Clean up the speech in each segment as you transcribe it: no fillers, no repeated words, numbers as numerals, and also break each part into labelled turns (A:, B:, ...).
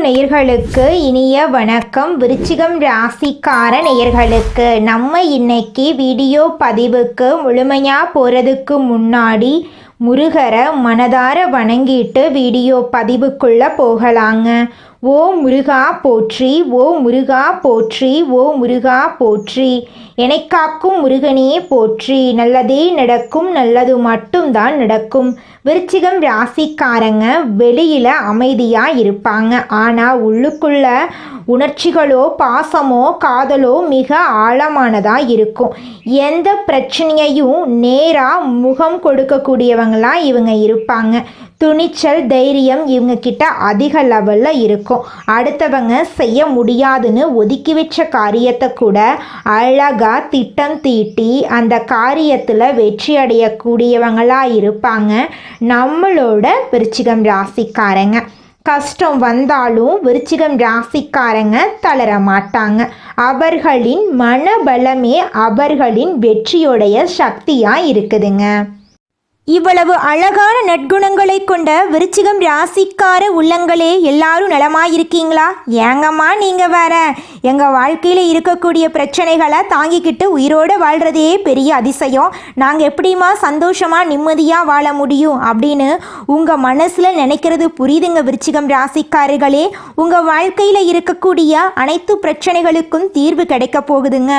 A: நேயர்களுக்கு இனிய வணக்கம். விருச்சிகம் ராசிக்கார நேயர்களுக்கு நம்ம இன்னைக்கு வீடியோ பதிவுக்கு முழுமையாக போகிறதுக்கு முன்னாடி முருகரை மனதார வணங்கிட்டு வீடியோ பதிவுக்குள்ளே போகலாங்க. ஓ முருகா போற்றி, ஓ முருகா போற்றி, ஓ முருகா போற்றி, எனக்காக்கும் முருகனே போற்றி, நல்லதே நடக்கும், நல்லது மட்டும்தான் நடக்கும். விருச்சிகம் ராசிக்காரங்க வெளியில் அமைதியாக இருப்பாங்க, ஆனால் உள்ளுக்குள்ள உணர்ச்சிகளோ பாசமோ காதலோ மிக ஆழமானதாக இருக்கும். எந்த பிரச்சனையையும் நேராக முகம் கொடுக்கக்கூடியவங்களாக இவங்க இருப்பாங்க. துணிச்சல் தைரியம் இவங்க கிட்ட அதிக லெவலில் இருக்கும். அடுத்தவங்க செய்ய முடியாதுன்னு ஒதுக்கி வச்ச காரியத்தை கூட அழகாக திட்டம் தீட்டி அந்த காரியத்தில் வெற்றி அடையக்கூடியவங்களாக இருப்பாங்க நம்மளோட விருச்சிகம் ராசிக்காரங்க. கஷ்டம் வந்தாலும் விருச்சிகம் ராசிக்காரங்க தளர மாட்டாங்க. அவர்களின் மனபலமே அவர்களின் வெற்றியுடைய சக்தியாக இருக்குதுங்க. இவ்வளவு அழகான நற்குணங்களை கொண்ட விருச்சிகம் ராசிக்கார உள்ளங்களே எல்லாரும் நலமாயிருக்கீங்களா? ஏங்கம்மா நீங்கள் வேற, எங்கள் வாழ்க்கையில் இருக்கக்கூடிய பிரச்சனைகளை தாங்கிக்கிட்டு உயிரோடு வாழ்கிறதே பெரிய அதிசயம், நாங்கள் எப்படிமா சந்தோஷமாக நிம்மதியாக வாழ முடியும் அப்படின்னு உங்கள் மனசில் நினைக்கிறது புரியுதுங்க விருச்சிகம் ராசிக்காரர்களே. உங்கள் வாழ்க்கையில் இருக்கக்கூடிய அனைத்து பிரச்சனைகளுக்கும் தீர்வு கிடைக்க போகுதுங்க.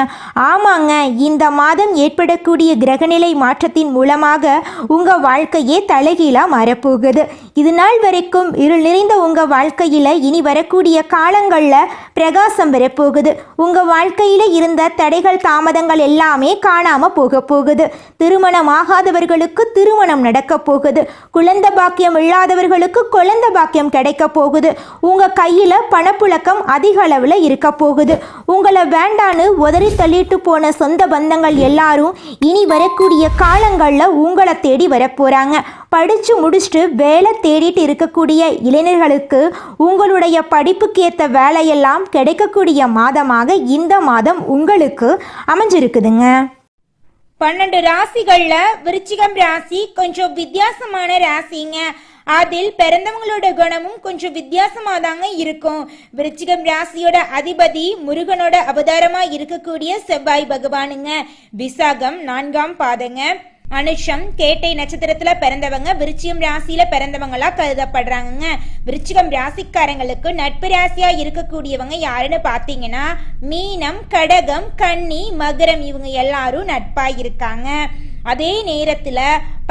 A: ஆமாங்க, இந்த மாதம் ஏற்படக்கூடிய கிரகநிலை மாற்றத்தின் மூலமாக உங்கள் வாழ்க்கையே தலைகீழாக மாறப்போகுது. இது நாள் வரைக்கும் இருள் நிறைந்த உங்கள் வாழ்க்கையில் இனி வரக்கூடிய காலங்களில் பிரகாசம் வரப்போகுது. உங்கள் வாழ்க்கையில் இருந்த தடைகள் தாமதங்கள் எல்லாமே காணாமல் போக போகுது. திருமணம் ஆகாதவர்களுக்கு திருமணம் நடக்க போகுது. குழந்தை பாக்கியம் இல்லாதவர்களுக்கு குழந்தை பாக்கியம் கிடைக்க போகுது. உங்கள் கையில் பணப்புழக்கம் அதிக அளவில் இருக்க போகுது. உங்களை வேண்டான்னு உதறி தள்ளிட்டு போன சொந்த பந்தங்கள் எல்லாரும் இனி வரக்கூடிய காலங்களில் உங்களை தேடி வரப்போகிறாங்க. படித்து முடிச்சுட்டு வேலை தேடிட்டு இருக்கக்கூடிய இளைஞர்களுக்கு உங்களுடைய படிப்புக்கு ஏற்ற வேலையெல்லாம் கிடைக்கக்கூடிய மாதமாக இந்த மாதம் உங்களுக்கு அமைஞ்சிருக்குதுங்க.
B: 12 ராசிகளில் விருச்சிகம் ராசி கொஞ்சம் வித்தியாசமான ராசிங்க. அதில் பிறந்தவங்களோட குணமும் கொஞ்சம் வித்தியாசமாக தாங்க இருக்கும். விருச்சிகம் ராசியோட அதிபதி முருகனோட அவதாரமா இருக்கக்கூடிய செவ்வாய் பகவானுங்க. விசாகம் 4ஆம் பாதங்க. அனுஷம் கேட்டை நட்சத்திரத்துல பிறந்தவங்க விருச்சிகம் ராசியில பிறந்தவங்களா கருதப்படுறாங்க. விருச்சிகம் ராசிக்காரங்களுக்கு நட்பு ராசியா இருக்கக்கூடியவங்க யாருன்னு பாத்தீங்கன்னா மீனம், கடகம், கன்னி, மகரம், இவங்க எல்லாரும் நட்பா இருக்காங்க. அதே நேரத்துல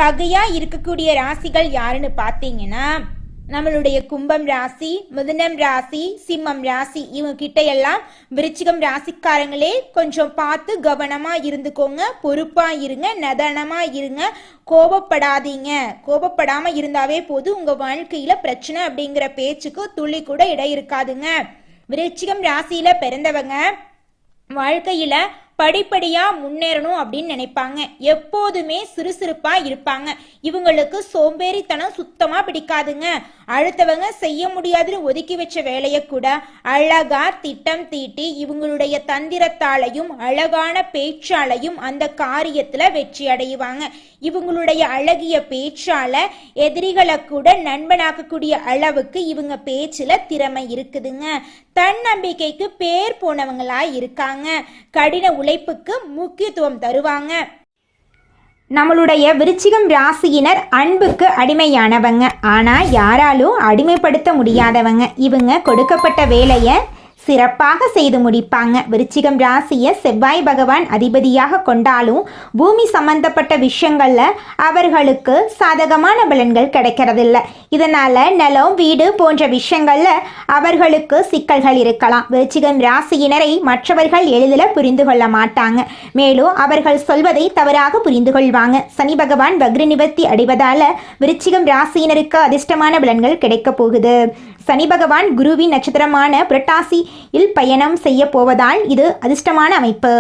B: பகையா இருக்கக்கூடிய ராசிகள் யாருன்னு பாத்தீங்கன்னா நம்மளுடைய கும்பம் ராசி, மிதுனம் ராசி, சிம்மம் ராசி, இவங்க கிட்ட எல்லாம் விருச்சிகம் ராசிக்காரங்களே கொஞ்சம் பார்த்து கவனமா இருந்துக்கோங்க, பொறுப்பா இருங்க, நிதானமா இருங்க, கோபப்படாதீங்க. கோபப்படாம இருந்தாவே போது உங்க வாழ்க்கையில பிரச்சனை அப்படிங்கிற பேச்சுக்கு துளி கூட இடம் இருக்காதுங்க. விருச்சிகம் ராசியில பிறந்தவங்க வாழ்க்கையில படிப்படியா முன்னேறணும் அப்படின்னு நினைப்பாங்க. எப்போதுமே சுறுசுறுப்பா இருப்பாங்க. இவங்களுக்கு சோம்பேறித்தனம் சுத்தமா பிடிக்காதுங்க. அடுத்தவங்க செய்ய முடியாதுன்னு ஒதுக்கி வச்ச வேலையை கூட அழகா திட்டம் தீட்டி இவங்களுடைய தந்திரத்தாலையும் அழகான பேச்சாலையும் அந்த காரியத்துல வெற்றி அடைவாங்க. இவங்களுடைய அழகிய பேச்சால எதிரிகளை கூட நண்பனாக்கக்கூடிய அளவுக்கு இவங்க பேச்சுல திறமை இருக்குதுங்க. தன்னம்பிக்கைக்கு பேர் போனவங்களா இருக்காங்க. கடின உழைப்புக்கு முக்கியத்துவம் தருவாங்க.
A: நம்மளுடைய விருச்சிகம் ராசியினர் அன்புக்கு அடிமையானவங்க, ஆனால் யாராலும் அடிமைப்படுத்த முடியாதவங்க. இவங்க கொடுக்கப்பட்ட வேலையை சிறப்பாக செய்து முடிப்பாங்க. விருச்சிகம் ராசியை செவ்வாய் பகவான் அதிபதியாக கொண்டாலும் பூமி சம்பந்தப்பட்ட விஷயங்களில் அவர்களுக்கு சாதகமான பலன்கள் கிடைக்கிறதில்ல. இதனால் நிலம், வீடு போன்ற விஷயங்களில் அவர்களுக்கு சிக்கல்கள் இருக்கலாம். விருச்சிகம் ராசியினரை மற்றவர்கள் எளிதில் புரிந்து கொள்ள மாட்டாங்க. மேலும் அவர்கள் சொல்வதை தவறாக புரிந்து கொள்வாங்க. சனி பகவான் வக்ர நிவர்த்தி அடைவதால் விருச்சிகம் ராசியினருக்கு அதிர்ஷ்டமான பலன்கள் கிடைக்க போகுது. சனி பகவான் குருவின் நட்சத்திரமான புரட்டாசியில் பயணம் செய்ய போவதால் இது அதிர்ஷ்டமான அமைப்பு.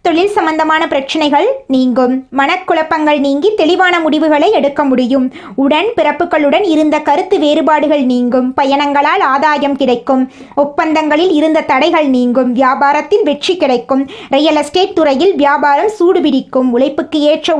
A: தொழில் சம்பந்தமான பிரச்சனைகள் நீங்கும். மனக்குழப்பங்கள் நீங்கி தெளிவான முடிவுகளை எடுக்க முடியும். உடன் பிறப்புகளுடன் இருந்த கருத்து வேறுபாடுகள் நீங்கும். பயணங்களால் ஆதாயம் கிடைக்கும். ஒப்பந்தங்களில் இருந்த தடைகள் நீங்கும். வியாபாரத்தில் வெற்றி கிடைக்கும். ரியல் எஸ்டேட் துறையில் வியாபாரம் சூடுபிடிக்கும். உழைப்புக்கு ஏற்ற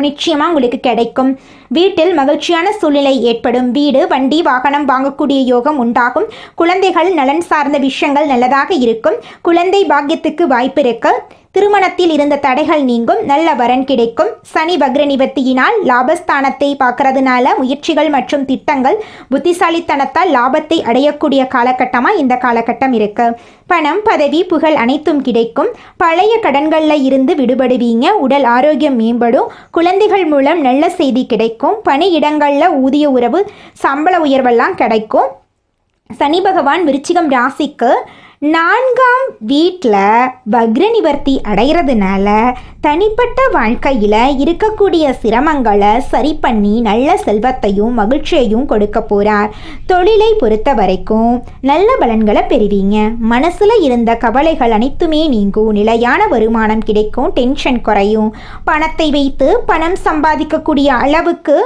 A: நிச்சயமாக உங்களுக்கு கிடைக்கும். வீட்டில் மகிழ்ச்சியான சூழ்நிலை ஏற்படும். வீடு, வண்டி, வாகனம் வாங்கக்கூடிய யோகம் உண்டாகும். குழந்தைகள் நலன் சார்ந்த விஷயங்கள் நல்லதாக இருக்கும். குழந்தை பாக்கியத்துக்கு வாய்ப்பு இருக்கு. திருமணத்தில் இருந்த தடைகள் நீங்கும். நல்ல வரன் கிடைக்கும். சனி வக்ர நிவர்த்தியினால் லாபஸ்தானத்தை பார்க்கறதுனால முயற்சிகள் மற்றும் திட்டங்கள் புத்திசாலித்தனத்தால் லாபத்தை அடையக்கூடிய காலகட்டமாக இந்த காலகட்டம் இருக்கு. பணம், பதவி, புகழ் அனைத்தும் கிடைக்கும். பழைய கடன்களில் இருந்து விடுபடுவீங்க. உடல் ஆரோக்கியம் மேம்படும். குழந்தைகள் மூலம் நல்ல செய்தி கிடைக்கும். பணியிடங்களில் ஊதிய உறவு, சம்பள உயர்வெல்லாம் கிடைக்கும். சனி பகவான் விருச்சிகம் ராசிக்கு 4ஆம் வீட்டில் வக்ர நிவர்த்தி அடைகிறதுனால தனிப்பட்ட வாழ்க்கையில் இருக்கக்கூடிய சிரமங்களை சரி பண்ணி நல்ல செல்வத்தையும் மகிழ்ச்சியையும் கொடுக்க போகிறார். தொழிலை பொறுத்த வரைக்கும் நல்ல பலன்களை பெறுவீங்க. மனசில் இருந்த கவலைகள் அனைத்துமே நீங்கும். நிலையான வருமானம் கிடைக்கும். டென்ஷன் குறையும். பணத்தை வைத்து பணம் சம்பாதிக்கக்கூடிய அளவுக்கு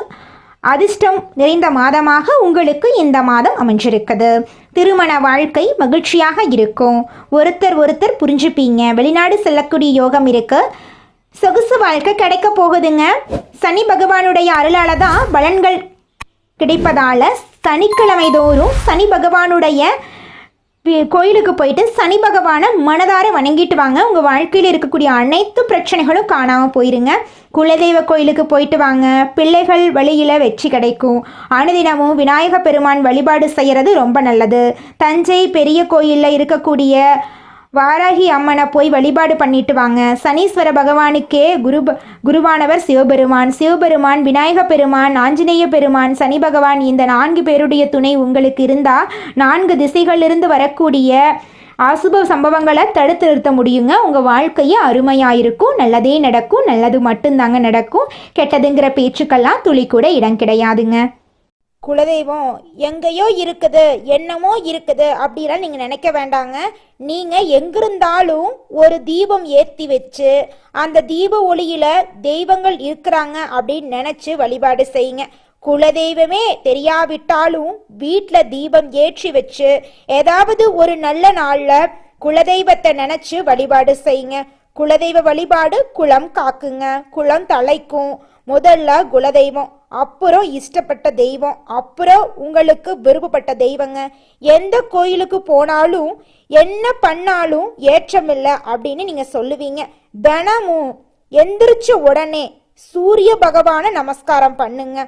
A: அதிர்ஷ்டம் நிறைந்த மாதமாக உங்களுக்கு இந்த மாதம் அமைஞ்சிருக்குது. திருமண வாழ்க்கை மகிழ்ச்சியாக இருக்கும். ஒருத்தர் புரிஞ்சுப்பீங்க. வெளிநாடு செல்லக்கூடிய யோகம் இருக்கு. சொகுசு வாழ்க்கை கிடைக்க போகுதுங்க. சனி பகவானுடைய அருளால தான் பலன்கள் கிடைப்பதால சனிக்கிழமை தோறும் சனி பகவானுடைய கோயிலுக்கு போயிட்டு சனி பகவானை மனதார வணங்கிட்டு வாங்க. உங்கள் வாழ்க்கையில் இருக்கக்கூடிய அனைத்து பிரச்சனைகளும் காணாமல் போயிருங்க. குலதெய்வ கோயிலுக்கு போயிட்டு வாங்க. பிள்ளைகள் வழியில் வெற்றி கிடைக்கும். அனுதினமும் விநாயக பெருமான் வழிபாடு செய்கிறது ரொம்ப நல்லது. தஞ்சை பெரிய கோயிலில் இருக்கக்கூடிய வாராகி அம்மனை போய் வழிபாடு பண்ணிட்டு வாங்க. சனீஸ்வர பகவானுக்கே குருவானவர் சிவபெருமான், விநாயக பெருமான், ஆஞ்சநேய பெருமான், சனி பகவான், இந்த 4 பேருடைய துணை உங்களுக்கு இருந்தால் 4 திசைகளிலிருந்து வரக்கூடிய அசுப சம்பவங்களை தடுத்து நிறுத்த முடியுங்க. உங்கள் வாழ்க்கையே அருமையாக இருக்கும். நல்லதே நடக்கும். நல்லது மட்டும்தாங்க நடக்கும். கெட்டதுங்கிற பேச்சுக்கெல்லாம் துளி கூட இடம் கிடையாதுங்க.
B: குலதெய்வம் எங்கேயோ இருக்குது, என்னமோ இருக்குது அப்படிலாம் நீங்கள் நினைக்க வேண்டாங்க. நீங்கள் எங்கிருந்தாலும் ஒரு தீபம் ஏற்றி வச்சு அந்த தீப ஒளியில் தெய்வங்கள் இருக்கிறாங்க அப்படின்னு நினச்சி வழிபாடு செய்யுங்க. குலதெய்வமே தெரியாவிட்டாலும் வீட்டில் தீபம் ஏற்றி வச்சு ஏதாவது ஒரு நல்ல நாளில் குலதெய்வத்தை நினச்சி வழிபாடு செய்யுங்க. குலதெய்வ வழிபாடு குலம் காக்குங்க. குலம் தலைக்கும். முதல்ல குலதெய்வம், அப்புறம் இஷ்டப்பட்ட தெய்வம், அப்புறம் உங்களுக்கு விருப்பப்பட்ட தெய்வங்க. எந்த கோயிலுக்கு போனாலும் என்ன பண்ணாலும் ஏற்றமில்லை அப்படின்னு நீங்கள் சொல்லுவீங்க. தினமும் எந்திரிச்ச உடனே சூரிய பகவானை நமஸ்காரம் பண்ணுங்க.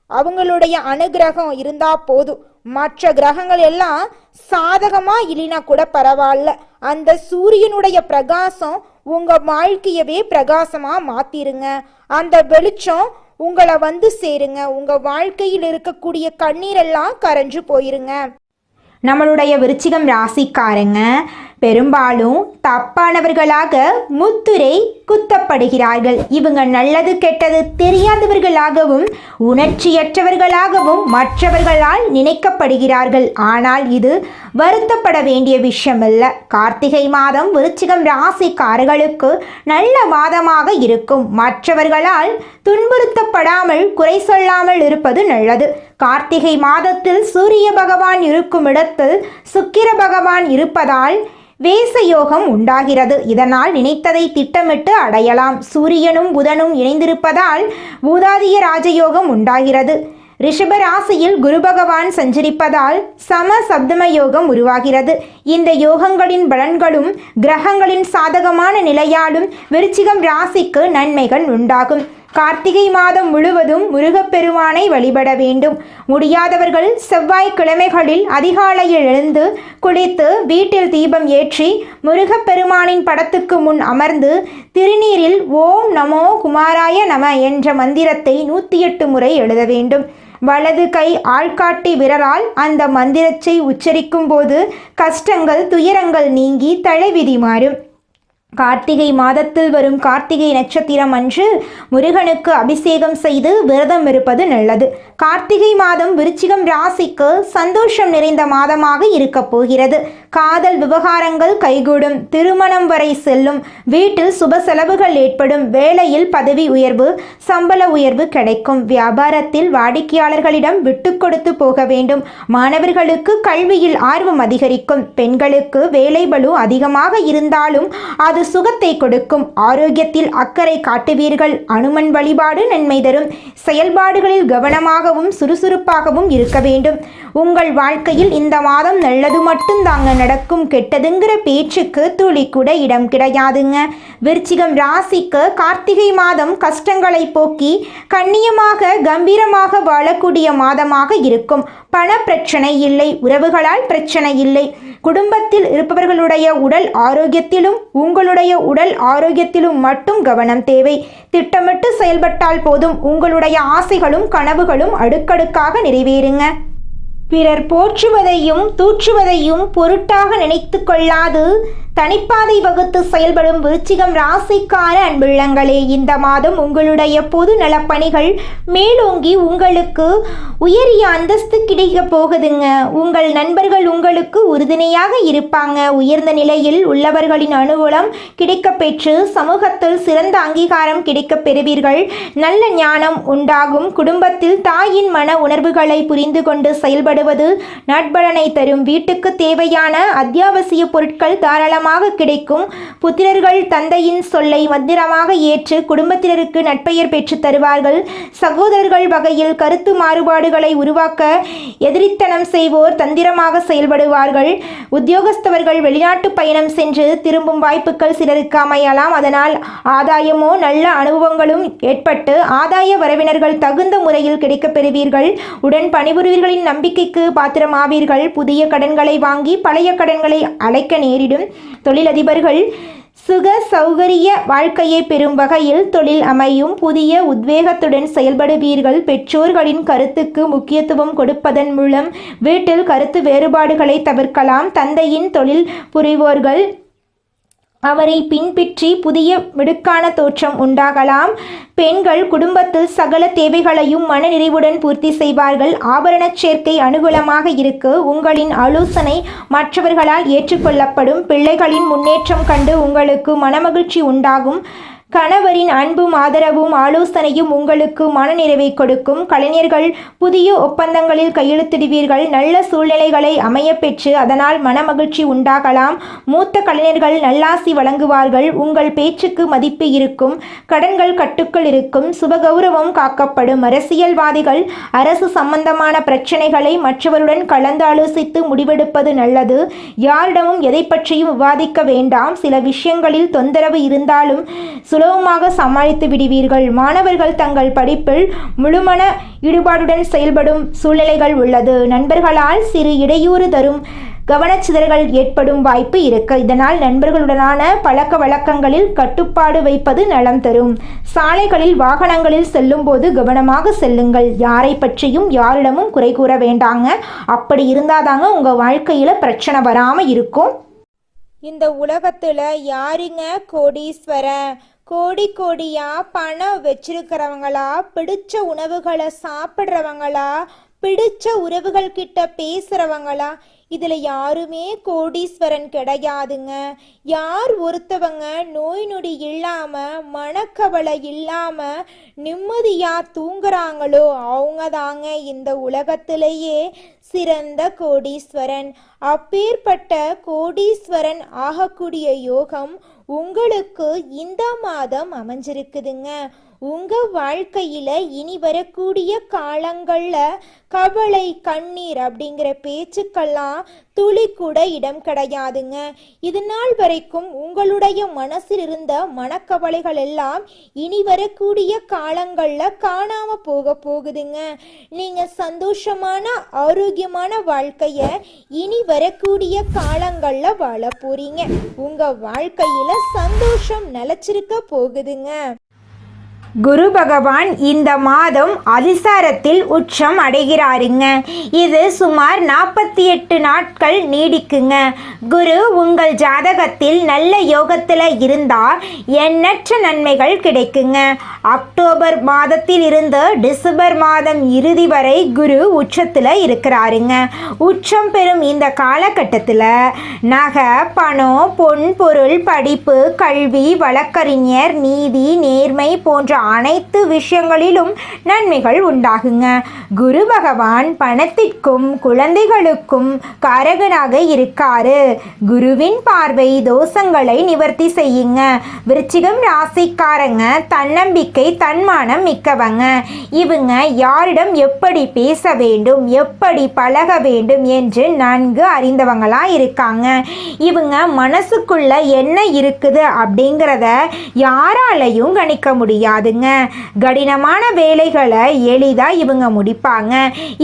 B: அவங்களுடைய அனுகிரகம் இருந்தா போதும். மற்ற கிரகங்கள் எல்லாம் சாதகமா இல்லைனா கூட பரவாயில்ல. அந்த சூரியனுடைய பிரகாசம் உங்க வாழ்க்கையவே பிரகாசமா மாத்திருங்க. அந்த வெளிச்சம் உங்களை வந்து சேருங்க. உங்க வாழ்க்கையில் இருக்கக்கூடிய கண்ணீரெல்லாம் கரைஞ்சு போயிருங்க.
A: நம்மளுடைய விருச்சிகம் ராசிக்காரங்க பெரும்பாலும் தப்பானவர்களாக முத்திரை குத்தப்படுகிறார்கள். இவங்க நல்லது கெட்டது தெரியாதவர்களாகவும் உணர்ச்சியற்றவர்களாகவும் மற்றவர்களால் நினைக்கப்படுகிறார்கள். ஆனால் இது வருத்தப்பட வேண்டிய விஷயமல்ல. கார்த்திகை மாதம் விருச்சிகம் ராசிக்காரர்களுக்கு நல்ல மாதமாக இருக்கும். மற்றவர்களால் துன்புறுத்தப்படாமல் குறை சொல்லாமல் இருப்பது நல்லது. கார்த்திகை மாதத்தில் சூரிய பகவான் இருக்கும் இடத்தில் சுக்கிர பகவான் இருப்பதால் வேசயோகம் உண்டாகிறது. இதனால் நினைத்ததை திட்டமிட்டு அடையலாம். சூரியனும் புதனும் இணைந்திருப்பதால் பூதாதிய ராஜயோகம் உண்டாகிறது. ரிஷப ராசியில் குரு பகவான் சஞ்சரிப்பதால் சம சப்தம யோகம் உருவாகிறது. இந்த யோகங்களின் பலன்களும் கிரகங்களின் சாதகமான நிலையாலும் விருச்சிகம் ராசிக்கு நன்மைகள் உண்டாகும். கார்த்திகை மாதம் முழுவதும் முருகப்பெருமானை வழிபட வேண்டும். முடியாதவர்கள் செவ்வாய்க்கிழமைகளில் அதிகாலையில் எழுந்து குளித்து வீட்டில் தீபம் ஏற்றி முருகப்பெருமானின் படத்துக்கு முன் அமர்ந்து திருநீரில் ஓம் நமோ குமாராய நம என்ற மந்திரத்தை 108 முறை எழுத வேண்டும். வலது கை ஆள்காட்டி விரலால் அந்த மந்திரத்தை உச்சரிக்கும் போது கஷ்டங்கள் துயரங்கள் நீங்கி தலைவிதி மாறும். கார்த்திகை மாதத்தில் வரும் கார்த்திகை நட்சத்திரம் அன்று முருகனுக்கு அபிஷேகம் செய்து விரதம் இருப்பது நல்லது. கார்த்திகை மாதம் விருச்சிகம் ராசிக்கு சந்தோஷம் நிறைந்த மாதமாக இருக்க போகிறது. காதல் விவகாரங்கள் கைகூடும், திருமணம் வரை செல்லும், வீட்டில் சுப செலவுகள் ஏற்படும், வேலையில் பதவி உயர்வு, சம்பள உயர்வு கிடைக்கும், வியாபாரத்தில் வாடிக்கையாளர்களிடம் விட்டு கொடுத்து போக வேண்டும், மாணவர்களுக்கு கல்வியில் ஆர்வம் அதிகரிக்கும், பெண்களுக்கு வேலை பளு அதிகமாக இருந்தாலும் அது சுகத்தை கொடுக்கும், ஆரோக்கியத்தில் அக்கறை காட்டுவீர்கள், அனுமன் வழிபாடு நன்மை தரும், செயல்பாடுகளில் கவனமாகவும் சுறுசுறுப்பாகவும் இருக்க வேண்டும். உங்கள் வாழ்க்கையில் இந்த மாதம் நல்லது மட்டும் தாங்க நடக்கும், கெட்டதுங்கிற பேச்சுக்கு துளி கூட இடம் கிடையாதுங்க. விருச்சிகம் ராசிக்கு கார்த்திகை மாதம் கஷ்டங்களை போக்கி கண்ணியமாக கம்பீரமாக வாழக்கூடிய மாதமாக இருக்கும். பண பிரச்சனை இல்லை, உறவுகளால் பிரச்சனை இல்லை, குடும்பத்தில் இருப்பவர்களுடைய உடல் ஆரோக்கியத்திலும் உங்களுடைய உடல் ஆரோக்கியத்திலும் மட்டும் கவனம் தேவை. திட்டமிட்டு செயல்பட்டால் போதும், உங்களுடைய ஆசைகளும் கனவுகளும் அடுக்கடுக்காக நிறைவேறுங்க. பிறர் போற்றுவதையும் தூற்றுவதையும் பொருட்டாக நினைத்து கொள்ளாது தனிப்பாதை வகுத்து செயல்படும் விருச்சிகம் ராசிக்கார அன்புள்ளங்களே, இந்த மாதம் உங்களுடைய பொது நலப்பணிகள் மேலோங்கி உங்களுக்கு உயரிய அந்தஸ்து கிடைக்க போகுதுங்க. உங்கள் நண்பர்கள் உங்களுக்கு உறுதுணையாக இருப்பாங்க. உயர்ந்த நிலையில் உள்ளவர்களின் அனுகூலம் கிடைக்கப்பெற்று சமூகத்தில் சிறந்த அங்கீகாரம் கிடைக்கப் பெறுவீர்கள். நல்ல ஞானம் உண்டாகும். குடும்பத்தில் தாயின் மன உணர்வுகளை புரிந்து கொண்டு செயல்படுவது நட்பலனை தரும். வீட்டுக்கு தேவையான அத்தியாவசிய பொருட்கள் தாராளமாக கிடைக்கும். புத்திரர்கள் தந்தையின் சொல்லை பத்திரமாக ஏற்று குடும்பத்தினருக்கு நட்பெயர் பெற்று தருவார்கள். சகோதரர்கள் வகையில் கருத்து மாறுபாடுகளை உருவாக்க எதிரித்தனம் செய்வோர் தந்திரமாக செயல்படுவார்கள். உத்தியோகஸ்தவர்கள் வெளிநாட்டு பயணம் சென்று திரும்பும் வாய்ப்புகள் சிலருக்கு அமையலாம். அதனால் ஆதாயமோ நல்ல அனுபவங்களும் ஏற்பட்டு ஆதாய வரவினர்கள் தகுந்த முறையில் கிடைக்கப் பெறுவீர்கள். உடன் பணிபுரிவர்களின் நம்பிக்கைக்கு பாத்திரமாவீர்கள். புதிய கடன்களை வாங்கி பழைய கடன்களை அழைக்க நேரிடும். தொழிலதிபர்கள் சுக சௌகரிய வாழ்க்கையை பெறும் வகையில் தொழில் அமையும். புதிய உத்வேகத்துடன் செயல்படுவீர்கள். பெற்றோர்களின் கருத்துக்கு முக்கியத்துவம் கொடுப்பதன் மூலம் வீட்டில் கருத்து வேறுபாடுகளை தவிர்க்கலாம். தந்தையின் தொழில் புரிவோர்கள் அவரை பின்பற்றி புதிய மிடுக்கான தோற்றம் உண்டாகலாம். பெண்கள் குடும்பத்தில் சகல தேவைகளையும் மன நிறைவுடன் பூர்த்தி செய்வார்கள். ஆபரண சேர்க்கை அனுகூலமாக இருக்கு. உங்களின் ஆலோசனை மற்றவர்களால் ஏற்றுக்கொள்ளப்படும். பிள்ளைகளின் முன்னேற்றம் கண்டு உங்களுக்கு மனமகிழ்ச்சி உண்டாகும். கணவரின் அன்பும் ஆதரவும் ஆலோசனையும் உங்களுக்கு மனநிறைவை கொடுக்கும். கலைஞர்கள் புதிய ஒப்பந்தங்களில் கையெழுத்திடுவீர்கள். நல்ல சூழ்நிலைகளை அமைய பெற்று அதனால் மனமகிழ்ச்சி உண்டாகலாம். மூத்த கலைஞர்கள் நல்லாசி வழங்குவார்கள். உங்கள் பேச்சுக்கு மதிப்பு இருக்கும். கடன்கள் கட்டுக்குள் இருக்கும். சுபகௌரவம் காக்கப்படும். அரசியல்வாதிகள் அரசு சம்பந்தமான பிரச்சனைகளை மற்றவருடன் கலந்து ஆலோசித்து முடிவெடுப்பது நல்லது. யாரிடமும் எதை பற்றியும் விவாதிக்க வேண்டாம். சில விஷயங்களில் தொந்தரவு இருந்தாலும் சுலபமாக சமாளித்து விடுவீர்கள். மாணவர்கள் தங்கள் படிப்பில் முழுமன ஈடுபாடுடன் செயல்படும் சூழ்நிலைகள் உள்ளது. நண்பர்களால் சிறு இடையூறு தரும் கவனச்சிதறல்கள் ஏற்படும் வாய்ப்பு இருக்கு. இதனால் நண்பர்களுடனான பழக்க வழக்கங்களில் கட்டுப்பாடு வைப்பது நலம் தரும். சாலைகளில் வாகனங்களில் செல்லும் போது கவனமாக செல்லுங்கள். யாரை பற்றியும் யாரிடமும் குறை கூற வேண்டாங்க. அப்படி இருந்தாதாங்க உங்க வாழ்க்கையில பிரச்சனை வராம இருக்கும்.
B: இந்த உலகத்துல யாருங்க கோடீஸ்வரன்? கோடி கோடியா பணம் வச்சிருக்கிறவங்களா, பிடிச்ச உணவுகளை சாப்பிட்றவங்களா, பிடிச்ச உறவுகள் கிட்ட பேசுறவங்களா? இதுல யாருமே கோடீஸ்வரன் கிடையாதுங்க. யார் ஒருத்தவங்க நோய் நொடி இல்லாம மனக்கவலை இல்லாம நிம்மதியா தூங்குறாங்களோ அவங்க தாங்க இந்த உலகத்திலேயே சிறந்த கோடீஸ்வரன். அப்பேற்பட்ட கோடீஸ்வரன் ஆகக்கூடிய யோகம் உங்களுக்கு இந்த மாதம் அமைஞ்சிருக்குதுங்க. உங்க வாழ்க்கையில இனி வரக்கூடிய காலங்கள்ல கவலை கண்ணீர் அப்படிங்கிற பேச்சுக்கெல்லாம் துளி கூட இடம் கிடையாதுங்க. இது நாள் வரைக்கும் உங்களுடைய மனசில் இருந்த மனக்கவலைகள் எல்லாம் இனி வரக்கூடிய காலங்கள்ல காணாம போகுதுங்க. நீங்க சந்தோஷமான ஆரோக்கியமான வாழ்க்கைய இனி வரக்கூடிய காலங்கள்ல வாழ போறீங்க. உங்க வாழ்க்கையில சந்தோஷம் நிலைச்சிருக்க போகுதுங்க.
A: குரு பகவான் இந்த மாதம் அதிசாரத்தில் உச்சம் அடைகிறாருங்க. இது சுமார் 48 நாட்கள் நீடிக்குங்க. குரு உங்கள் ஜாதகத்தில் நல்ல யோகத்தில் இருந்தால் எண்ணற்ற நன்மைகள் கிடைக்குங்க. அக்டோபர் மாதத்தில் இருந்து டிசம்பர் மாதம் இறுதி வரை குரு உச்சத்தில் இருக்கிறாருங்க. உச்சம் பெறும் இந்த காலகட்டத்தில் நகை, பணம், பொன், பொருள், படிப்பு, கல்வி, வழக்கறிஞர், நீதி, நேர்மை போன்ற அனைத்து விஷயங்களிலும் நன்மைகள் உண்டாகுங்க. குரு பகவான் பணத்திற்கும் குழந்தைகளுக்கும் காரகனாக இருக்காரு. குருவின் பார்வை தோஷங்களை நிவர்த்தி செய்யுங்க. விருச்சிகம் ராசிக்காரங்க தன்னம்பிக்கை, தன்மானம் மிக்கவங்க. இவங்க யாரிடம் எப்படி பேச வேண்டும், எப்படி பழக வேண்டும் என்று நன்கு அறிந்தவங்களா இருக்காங்க. இவங்க மனசுக்குள்ள என்ன இருக்குது அப்படிங்கிறத யாராலையும் கணிக்க முடியாதுங்க. கடினமான வேலைகளை எளிதா இவங்க முடிப்பாங்க.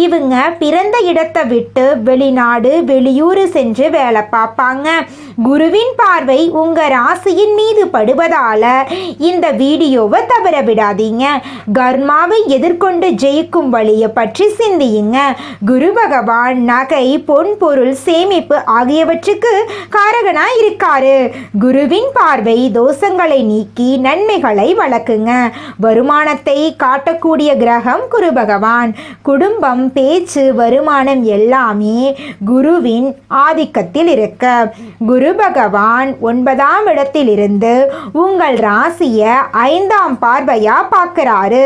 A: இவங்க பிறந்த இடத்தை விட்டு வெளிநாடு, வெளியூர் சென்று வேலை பார்ப்பாங்க. குருவின் பார்வை உங்க ராசியின் மீது படுவதால இந்த வீடியோவை தவற விடாதீங்க. கர்மாவை எதிர்கொண்டு ஜெயிக்கும் வழியை பற்றி சிந்தியுங்க. குரு பகவான் நகை, பொன், பொருள், சேமிப்பு ஆகியவற்றுக்கு காரகனா இருக்காரு. குருவின் பார்வை தோஷங்களை நீக்கி நன்மைகளை வளர்க்குங்க. வருமானத்தை காட்டக்கூடிய கிரகம் குரு பகவான். குடும்பம், பேச்சு, வருமானம் எல்லாமே குருவின் ஆதிக்கத்தில் இருக்க குரு பகவான் 9ஆம் இடத்திலிருந்து உங்கள் ராசியை 5ஆம் பார்வையா பார்க்கிறாரு.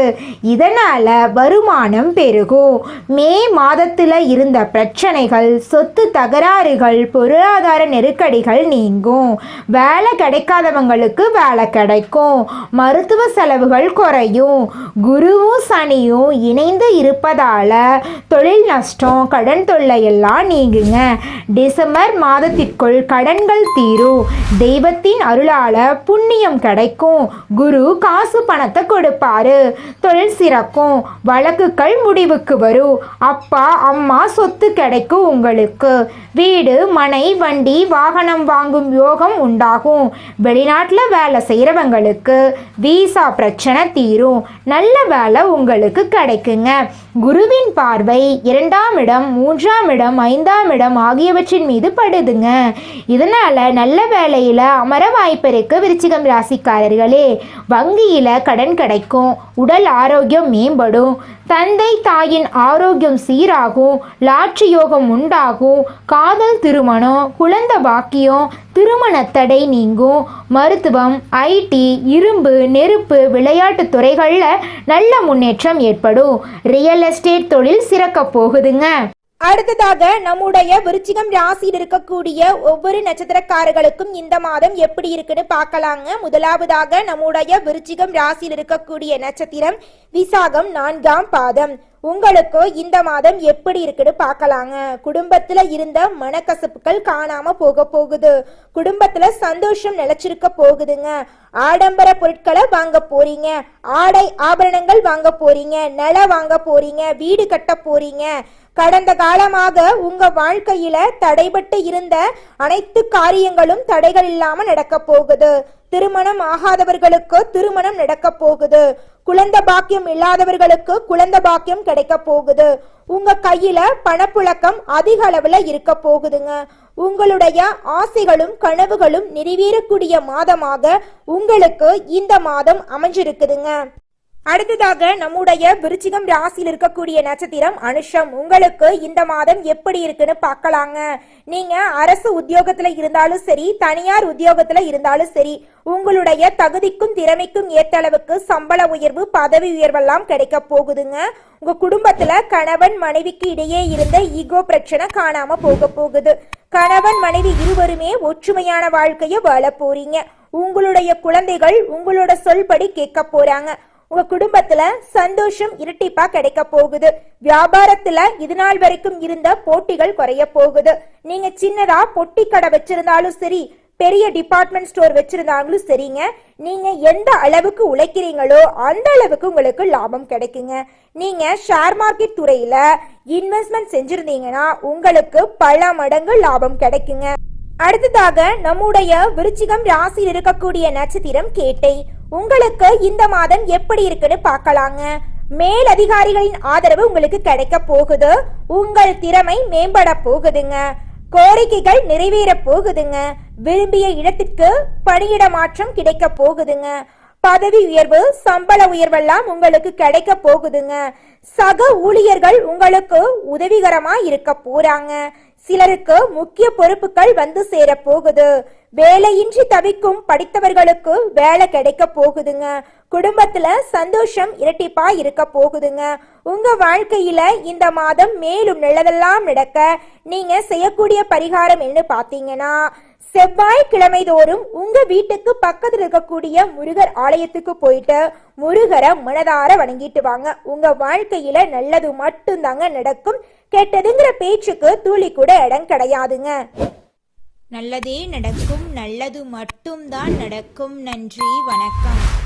A: இதனால வருமானம் பெருகும். மே மாதத்துல இருந்த பிரச்சனைகள், சொத்து தகராறுகள், பொருளாதார நெருக்கடிகள் நீங்கும். வேலை கிடைக்காதவங்களுக்கு வேலை கிடைக்கும். மருத்துவ செலவுகள் குறையும். குருவும் சனியும் இணைந்து இருப்பதால தொழில் நஷ்டம், கடன் தொல்லை எல்லாம் நீங்குங்க. டிசம்பர் மாதத்திற்குள் கடன்கள் தீரும். தெய்வத்தின் அருளால புண்ணியம் கிடைக்கும். குரு காசு பணத்தை கொடுப்பாரு. தொழில் சிறக்கும். வழக்குகள் முடிவுக்கு வரும். அப்பா, அம்மா சொத்து கிடைக்கும். உங்களுக்கு வீடு, மனை, வண்டி, வாகனம் வாங்கும் யோகம் உண்டாகும். வெளிநாட்டில் வேலை செய்கிறவங்களுக்கு வீசா பிரச்சனை தீரும். நல்ல வேலை உங்களுக்கு கிடைக்குங்க. குருவின் பார்வை 2ஆம் இடம், 3ஆம் இடம், 5ஆம் இடம் ஆகியவற்றின் மீது படுதுங்க. இதனால நல்ல வேலையில அமர வாய்ப்பு இருக்கு. விருச்சிகம் ராசிக்காரர்களே, வங்கியில கடன் கிடைக்கும். உடல் ஆரோக்கியம் மேம்படும். தந்தை தாயின் ஆரோக்கியம் சீராகும். லாட்சி யோகம் உண்டாகும். காதல் திருமணம், குழந்தை பாக்கியம், திருமண தடை நீங்கும். மருத்துவம், ஐடி, இரும்பு, நெருப்பு, விளையாட்டு துறைகளில் நல்ல முன்னேற்றம் ஏற்படும். ரியல் எஸ்டேட் தொழில் சிறக்க போகுதுங்க.
B: அடுத்ததாக நம்முடைய விருச்சிகம் ராசியில் இருக்கக்கூடிய ஒவ்வொரு நட்சத்திரக்காரர்களுக்கும் இந்த மாதம் எப்படி இருக்குன்னு பார்க்கலாங்க. முதலாவதாக நம்முடைய விருச்சிகம் ராசியில் இருக்கக்கூடிய நட்சத்திரம் விசாகம் 4ஆம் பாதம். உங்களுக்கு இந்த மாதம் எப்படி இருக்குன்னு பார்க்கலாங்க. குடும்பத்துல இருந்த மனக்கசப்புகள் காணாம போகுது. குடும்பத்துல சந்தோஷம் நிலைச்சிருக்க போகுதுங்க. ஆடம்பர பொருட்களை வாங்க போறீங்க. ஆடை ஆபரணங்கள் வாங்க போறீங்க. நிலம் வாங்க போறீங்க. வீடு கட்ட போறீங்க. கடந்த காலமாக உங்க வாழ்க்கையில தடைபட்டு இருந்த அனைத்து காரியங்களும் தடைகள் இல்லாம நடக்க போகுது. திருமணம் ஆகாதவர்களுக்கு திருமணம் நடக்க போகுது. குழந்தை பாக்கியம் இல்லாதவர்களுக்கு குழந்தை பாக்கியம் கிடைக்க போகுது. உங்க கையில பணப்புழக்கம் அதிக அளவுல இருக்க போகுதுங்க. உங்களுடைய ஆசைகளும் கனவுகளும் நிறைவேறக்கூடிய மாதமாக உங்களுக்கு இந்த மாதம் அமைஞ்சிருக்குதுங்க. அடுத்ததாக நம்முடைய விருச்சிகம் ராசியில் இருக்கக்கூடிய நட்சத்திரம் அனுஷம். உங்களுக்கு இந்த மாதம் எப்படி இருக்குன்னு பார்க்கலாங்க. நீங்க அரசு உத்தியோகத்துல இருந்தாலும் சரி, தனியார் உத்தியோகத்துல இருந்தாலும் சரி, உங்களுடைய தகுதிக்கும் திறமைக்கும் ஏற்ற அளவுக்கு சம்பள உயர்வு, பதவி உயர்வெல்லாம் கிடைக்க போகுதுங்க. உங்க குடும்பத்துல கணவன் மனைவிக்கு இடையே இருந்த ஈகோ பிரச்சனை காணாம போகுது. கணவன் மனைவி இருவருமே ஒற்றுமையான வாழ்க்கைய வாழ போறீங்க. உங்களுடைய குழந்தைகள் உங்களோட சொல்படி கேட்க போறாங்க. உங்க குடும்பத்துல சந்தோஷம் இரட்டிப்பா கிடைக்க போகுது. வியாபாரத்துல இது நாள் வரைக்கும் இருந்த போட்டிகள் குறைய போகுது. நீங்க சின்னதா பொட்டி கடை வச்சிருந்தாலும் சரி, பெரிய டிபார்ட்மெண்ட் ஸ்டோர் வச்சிருந்தாலும் சரிங்க, நீங்க எந்த அளவுக்கு உழைக்கிறீங்களோ அந்த அளவுக்கு உங்களுக்கு லாபம் கிடைக்குங்க. நீங்க ஷேர் மார்க்கெட் துறையில இன்வெஸ்ட்மெண்ட் செஞ்சிருந்தீங்கன்னா உங்களுக்கு பல மடங்கு லாபம் கிடைக்குங்க. அடுத்ததாக நம்முடைய விருச்சிகம் ராசியில் இருக்கக்கூடிய நட்சத்திரம் கேட்டை. உங்களுக்கு இந்த மாதம் எப்படி இருக்குன்னு பார்க்கலாங்க. மேல் அதிகாரிகளின் ஆதரவு உங்களுக்கு கிடைக்க போகுது. உங்கள் திறமை மேம்பட போகுதுங்க. கோரிக்கைகள் நிறைவேற போகுதுங்க. விரும்பிய இடத்திற்கு பணியிட மாற்றம் கிடைக்க போகுதுங்க. பதவி உயர்வு, சம்பள உயர்வெல்லாம் உங்களுக்கு கிடைக்க போகுதுங்க. சக ஊழியர்கள் உங்களுக்கு உதவிகரமா இருக்க போறாங்க. சிலருக்கு முக்கிய பொறுப்புகள் வந்து சேர போகுது. வேலையின்றி தவிக்கும் படித்தவர்களுக்கு வேலை கிடைக்க போகுதுங்க. குடும்பத்துல சந்தோஷம் இரட்டிப்பா இருக்க போகுதுங்க. உங்க வாழ்க்கையில இந்த மாதம் மேலும் நல்லதெல்லாம் நடக்க நீங்க செய்யக்கூடிய பரிகாரம் என்ன பாத்தீங்கன்னா, செவ்வாய்க்கிழமை தோறும் உங்க வீட்டுக்கு பக்கத்தில் இருக்கக்கூடிய முருகர் ஆலயத்துக்கு போயிட்டு முருகரை மனதார வணங்கிட்டு வாங்க. உங்க வாழ்க்கையில நல்லது மட்டும்தாங்க நடக்கும். கெட்டதுங்கிற பேச்சுக்கு துளி கூட இடம் கிடையாதுங்க.
A: நல்லதே நடக்கும், நல்லது மட்டும்தான் நடக்கும். நன்றி, வணக்கம்.